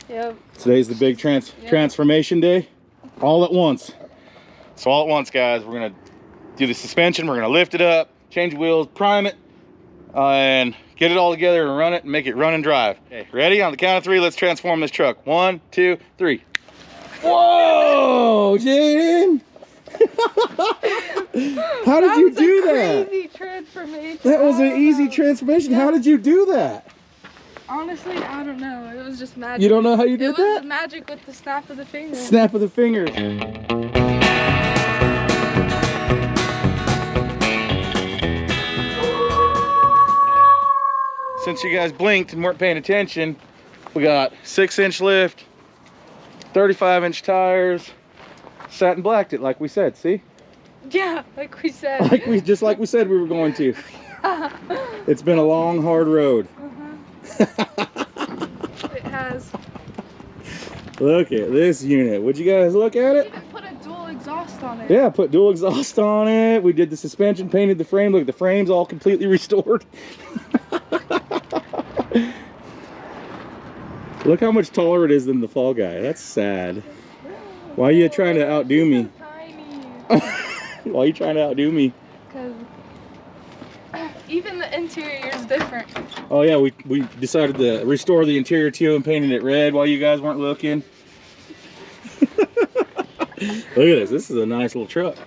Yep. Today's the big transformation day. All at once. So all at once, guys, we're gonna do the suspension, we're gonna lift it up, change wheels, prime it, and get it all together and run it and make it run and drive. Okay, ready? On the count of 3, let's transform this truck. 1, 2, 3. Whoa, Jaden! How did you do that? Crazy transformation. That was an easy transformation. How did you do that? Honestly, I don't know. It was just magic. You don't know how you did that? It was magic with the snap of the finger. Snap of the fingers. Since you guys blinked and weren't paying attention, we got 6-inch lift, 35-inch tires, satin blacked it like we said, see? Yeah, like we said. Just like we said we were going to. It's been a long, hard road. It has. Look at this unit. Would you guys look at it? Even put a dual exhaust on it. Yeah, put dual exhaust on it. We did the suspension, painted the frame. Look, the frame's all completely restored. Look how much taller it is than the Fall Guy. That's sad. Why are you trying to outdo me? So tiny. Why are you trying to outdo me? Because even the interior is different. Oh yeah, we decided to restore the interior too and painted it red while you guys weren't looking. Look at this. This is a nice little truck.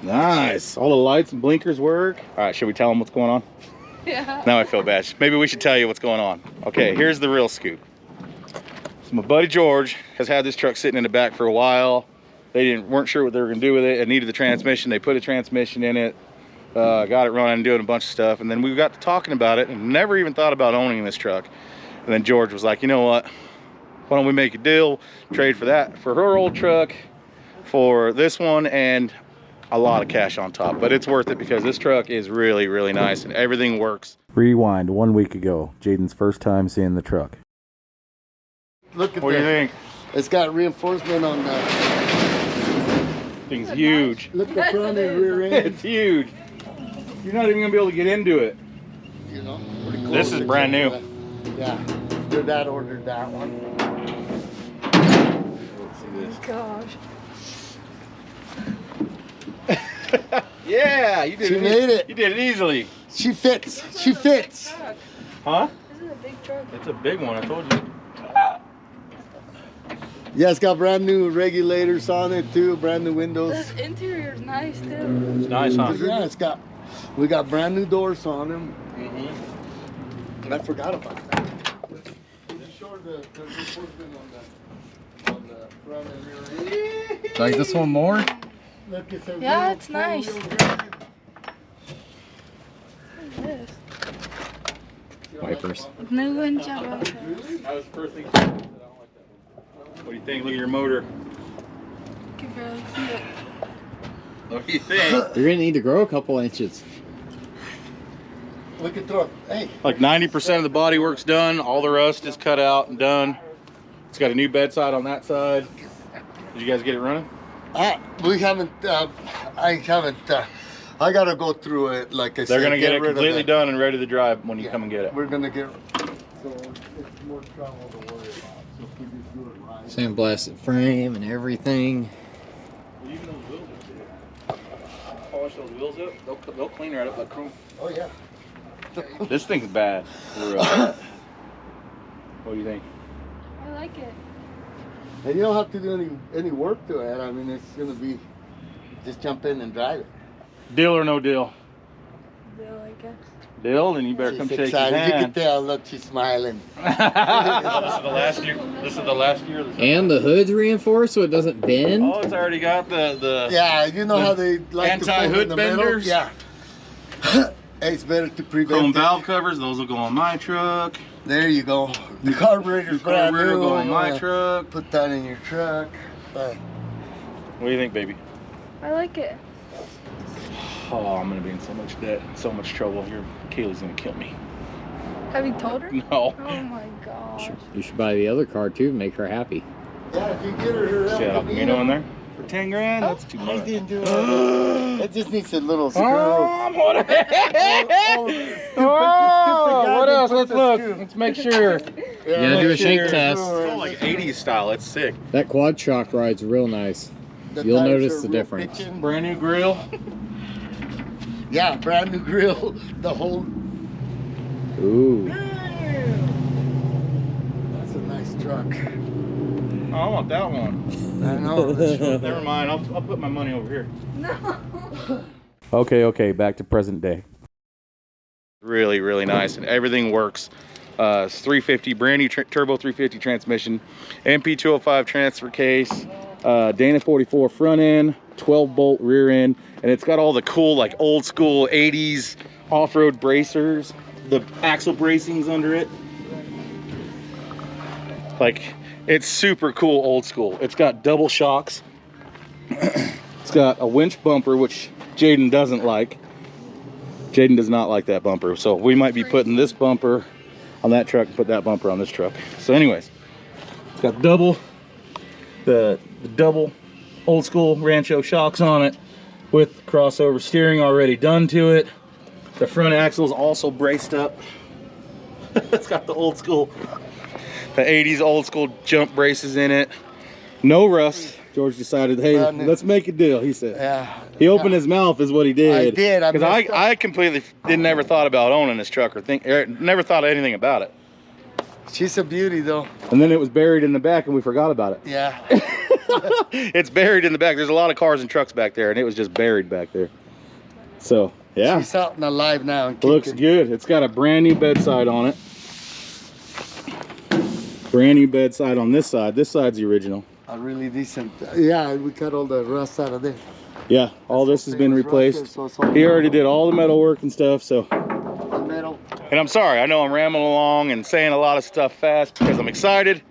Nice. All the lights and blinkers work. All right, should we tell them what's going on? Yeah. Now I feel bad. Maybe we should tell you what's going on. Okay, here's the real scoop. So my buddy George has had this truck sitting in the back for a while. They weren't sure what they were gonna do with it. It needed the transmission. They put a transmission in it, got it running, doing a bunch of stuff. And then we got to talking about it and never even thought about owning this truck. And then George was like, you know what? Why don't we make a deal, trade for that, for her old truck, for this one, and a lot of cash on top. But it's worth it because this truck is really, really nice and everything works. Rewind 1 week ago, Jaden's first time seeing the truck. Look at What do you think? It's got reinforcement on the... Thing's huge. Look at the front and rear end. It's huge. You're not even gonna be able to get into it. You know, This is brand new. Yeah, your dad ordered that one. Let's see this. Gosh. Yeah, you did She it. made it. You did it easily. She fits. She fits. Huh? This is a big truck. It's a big one, I told you. Yeah, it's got brand new regulators on it too, brand new windows. This interior is nice too. It's nice, huh? Yeah, we got brand new doors on them. Mm-hmm. And I forgot about that. Just show the reinforcement on the front and rear end. Like this one more? Look, it's a Yeah, real it's nice. four-wheel drive. What is this? Wipers. New engine wipers. That was the first thing. I don't like that one. What do you think? Look at your motor. Can barely see it. What do you think? You're gonna need to grow a couple inches. Look at the, hey. Like 90% of the body work's done. All the rust is cut out and done. It's got a new bedside on that side. Did you guys get it running? We haven't, I haven't, I gotta go through it, like I said. They're gonna get it rid of completely that. done and ready to drive when you Yeah, come and get it. We're gonna get, so it's more trouble to worry about, so if we just do it right. Sandblasted frame and everything. Even those wheels are good. Polish those wheels up, they'll clean right up like chrome. Oh yeah. This thing's bad. For real. What do you think? I like it. And you don't have to do any work to it, I mean, it's gonna be, just jump in and drive it. Deal or no deal? Bill, I guess. Deal, then you better She's come shake his excited. You can hand. tell, look, she's smiling. This is the last year. This is the last year. And the hood's reinforced so it doesn't bend. Oh, it's already got the Yeah, you know how they like anti-hood to put it in the middle? benders? Yeah. It's better to prevent chrome it. valve covers. Those will go on my truck. There you go. The carburetor's brand Carburetor new. will go on You my wanna truck. Put that in your truck. What do you think, baby? I like it. Oh, I'm gonna be in so much debt, so much trouble here. Kaylee's gonna kill me. Have you told her? No. Oh my gosh. You should buy the other car too and make her happy. Yeah, if you get her See that El Camino in there? For 10 grand? That's too I much. didn't do it. It just needs a little screw. What else? Let's look. Let's make sure. You gotta do a shake test. It's all like 80s style. It's sick. That quad shock ride's real nice. The You'll tires notice are the real difference. pitching. Brand new grill. Yeah, brand new grill. The whole. Ooh. That's a nice truck. Oh, I want that one. I know. Never mind. I'll put my money over here. No. Okay. Back to present day. Really, really nice, and everything works. It's 350, brand new turbo 350 transmission, MP205 transfer case, Dana 44 front end, 12 bolt rear end, and it's got all the cool like old school 80s off-road bracers, the axle bracings under it. Like, it's super cool old school. It's got double shocks. It's got a winch bumper, which Jaden doesn't like. Jaden does not like that bumper, so we might be putting this bumper on that truck and put that bumper on this truck. So anyways, it's got the double old school Rancho shocks on it with crossover steering already done to it. The front axle is also braced up. It's got the old school, the 80s old school jump braces in it. No rust. George decided, hey, let's make a deal, he said. Yeah. He opened his mouth is what he did. I did. Because I completely never thought about owning this truck or never thought anything about it. She's a beauty, though. And then it was buried in the back and we forgot about it. Yeah. It's buried in the back. There's a lot of cars and trucks back there and it was just buried back there. So, yeah. She's out and alive now. And Looks kicking. good. It's got a brand new bedside on it. Brand new bedside on this side. This side's the original. A really decent. Yeah, we cut all the rust out of there. Yeah, all this has been replaced. So it's all He already did all the metal work and stuff, so. the metal. And I'm sorry, I know I'm rambling along and saying a lot of stuff fast because I'm excited.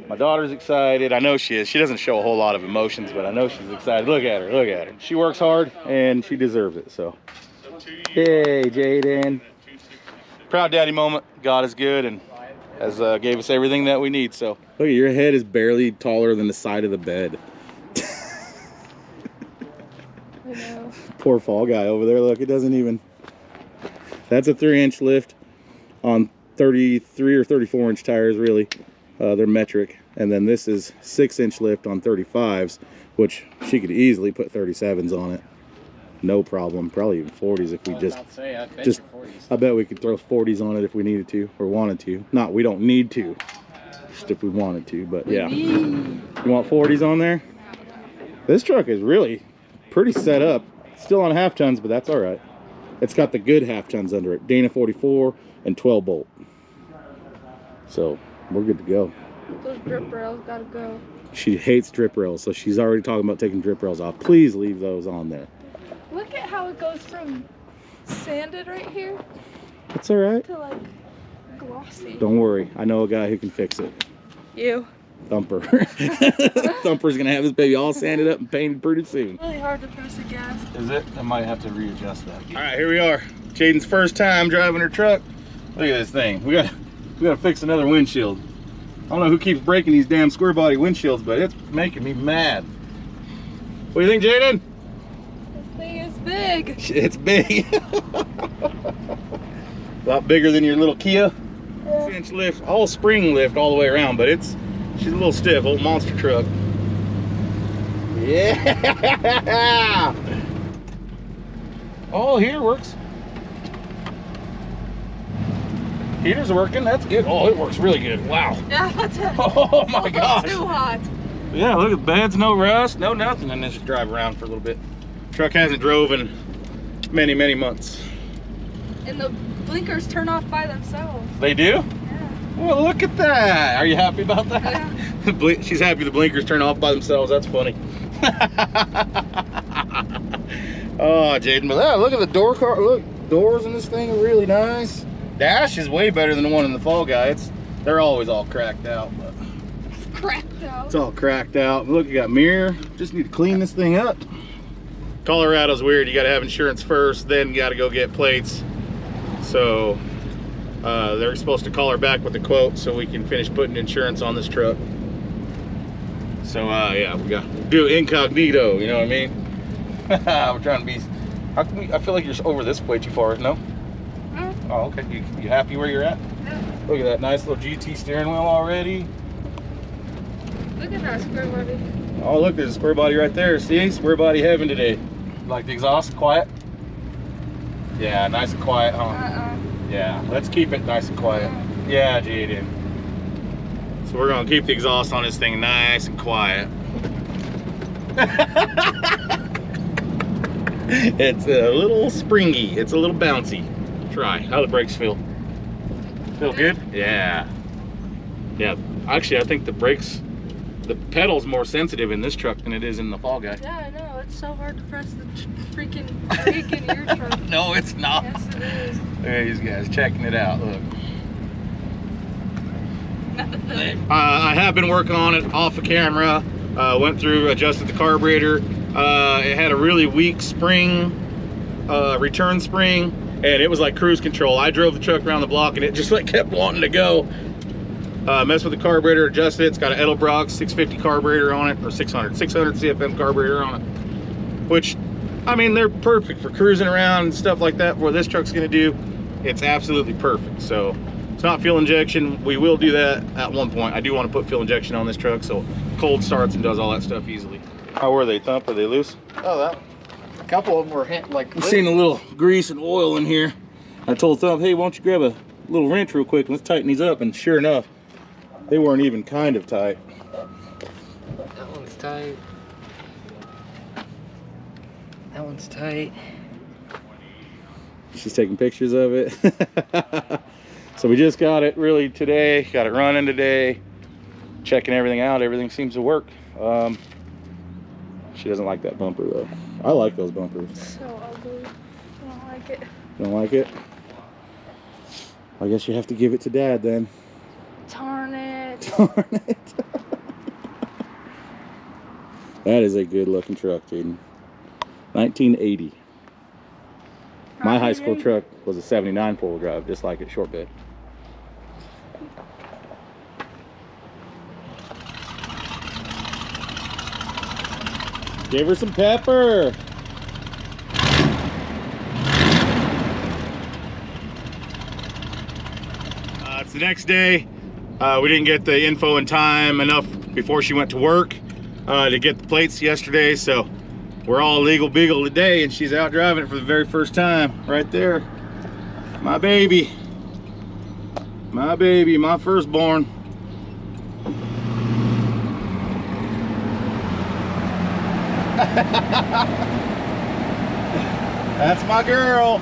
My daughter's excited. I know she is. She doesn't show a whole lot of emotions, but I know she's excited. Look at her, look at her. She works hard and she deserves it, so. Hey, Jaden. Proud daddy moment. God is good and has gave us everything that we need, so. Look, your head is barely taller than the side of the bed. I know. Poor fall guy over there. Look, it doesn't even. That's a 3-inch lift on 33 or 34-inch tires, really. They're metric. And then this is 6-inch lift on 35s, which she could easily put 37s on it. No problem. Probably even 40s if we I bet we could throw 40s on it if we needed to or wanted to. Not, we don't need to. Just if we wanted to, but yeah. You want 40s on there? This truck is really pretty set up. Still on half tons, but that's all right. It's got the good half tons under it. Dana 44 and 12 bolt. So we're good to go. Those drip rails gotta go. She hates drip rails, so she's already talking about taking drip rails off. Please leave those on there. Look at how it goes from sanded right here It's all right. to like glossy. Don't worry. I know a guy who can fix it. You. Thumper. Thumper's gonna have this baby all sanded up and painted pretty soon. Really hard to press the gas. Is it? I might have to readjust that. All right, here we are. Jaden's first time driving her truck. Look at this thing. We gotta fix another windshield. I don't know who keeps breaking these damn square body windshields, but it's making me mad. What do you think, Jaden? This thing is big. It's big. A lot bigger than your little Kia. Yeah. 6-inch lift, all spring lift all the way around, but she's a little stiff, old monster truck. Yeah! Oh, heater works. Heater's working, that's good. Oh, it works really good, wow. Yeah, that's it. Oh my gosh. Too hot. Yeah, look at the beds, no rust, no nothing. And let's drive around for a little bit. Truck hasn't drove in many, many months. And the blinkers turn off by themselves. They do? Yeah. Well, look at that. Are you happy about that? Yeah. She's happy the blinkers turn off by themselves. That's funny. Oh, Jaden, but yeah, look at the door car. Look, doors in this thing are really nice. Dash is way better than the one in the Fall Guy. They're always all cracked out, but Cracked out. it's all cracked out. Look, you got mirror. Just need to clean this thing up. Colorado's weird. You got to have insurance first, then you got to go get plates. So they're supposed to call her back with a quote so we can finish putting insurance on this truck. So yeah, we got do incognito. You know what I mean? We're trying to be. How can we? I feel like you're over this way too far. No. Oh, okay. You happy where you're at? Yeah. Look at that nice little GT steering wheel already. Look at that square body. Oh, look, there's a square body right there. See, square body heaven today. Like the exhaust, quiet? Yeah, nice and quiet, huh? Yeah, let's keep it nice and quiet. Yeah, Jaden. So we're gonna keep the exhaust on this thing nice and quiet. It's a little springy. It's a little bouncy. Try. How the brakes feel? Feel good? Yeah. Yeah. Actually, I think the brakes, the pedal's more sensitive in this truck than it is in the Fall Guy. Yeah, I know. It's so hard to press the freaking brake in your truck. No, it's not. Yes, it is. There these guys checking it out. Look. I have been working on it off the camera. Went through, adjusted the carburetor. It had a really weak spring, return spring, and it was like cruise control. I drove the truck around the block and it just like kept wanting to go. Messed with the carburetor, adjusted it. It's got an Edelbrock 650 carburetor on it, or 600 CFM carburetor on it. Which, I mean, they're perfect for cruising around and stuff like that. For what this truck's gonna do, it's absolutely perfect. So it's not fuel injection. We will do that at one point. I do want to put fuel injection on this truck so cold starts and does all that stuff easily. How were they, Thump? Are they loose? Oh, that. A couple of them were like. I've seen a little grease and oil in here. I told Thump, hey, why don't you grab a little wrench real quick and let's tighten these up. And sure enough, they weren't even kind of tight. That one's tight. That one's tight. She's taking pictures of it. So we just got it really today, got it running today, checking everything out. Everything seems to work. She doesn't like that bumper though. I like those bumpers. So ugly. I don't like it. You don't like it? I guess you have to give it to Dad then. Darn it. Darn it. That is a good looking truck, Jaden. 1980. My high school truck was a 79 four-wheel drive, just like it, short bed. Give her some pepper. It's the next day. We didn't get the info in time enough before she went to work to get the plates yesterday, so we're all legal beagle today, and she's out driving it for the very first time. Right there. My baby. My baby, my firstborn. That's my girl.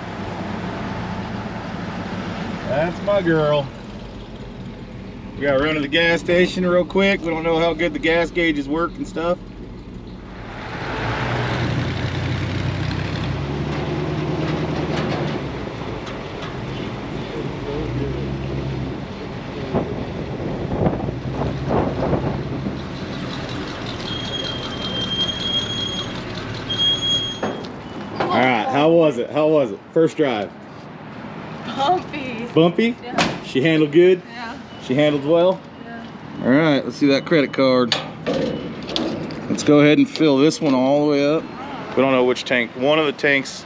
That's my girl. We gotta run to the gas station real quick. We don't know how good the gas gauges work and stuff. All right, how was it? How was it? First drive. Bumpy. Bumpy? Yeah. She handled good? Yeah. She handled well? Yeah. All right, let's see that credit card. Let's go ahead and fill this one all the way up. We don't know which tank. One of the tanks,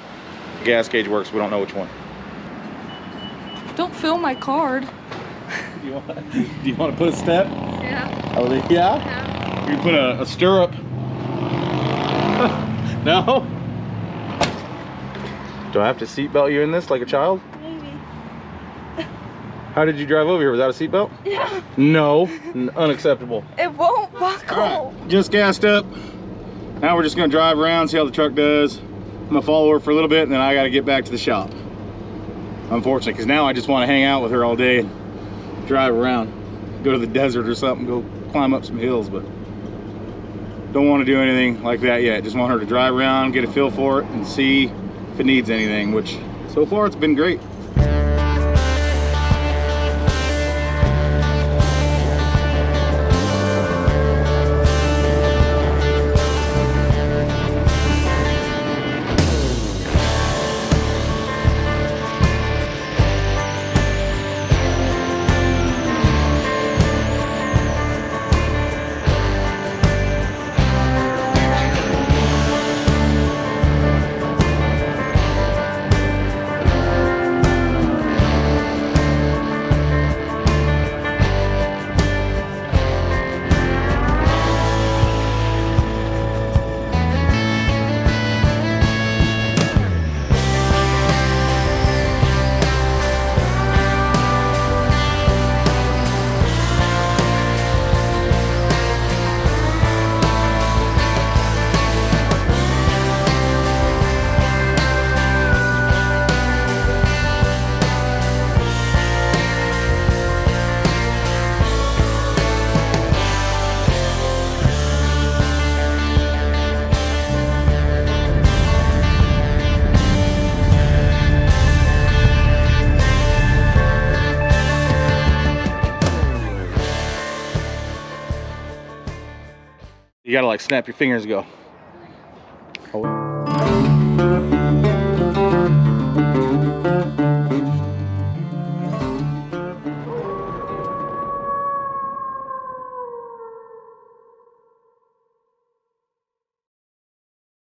the gas gauge works. We don't know which one. Don't fill my card. Do you want to put a step? Yeah. Oh, yeah? Yeah. You put a stirrup. No? Do I have to seatbelt you in this like a child? Maybe. How did you drive over here without a seatbelt? Yeah. No, unacceptable. It won't buckle. All right, just gassed up. Now we're just gonna drive around, see how the truck does. I'm gonna follow her for a little bit and then I gotta get back to the shop. Unfortunately, because now I just wanna hang out with her all day and drive around. Go to the desert or something, go climb up some hills, but don't wanna do anything like that yet. Just want her to drive around, get a feel for it and see if it needs anything, which so far it's been great. You gotta like snap your fingers and go. Oh.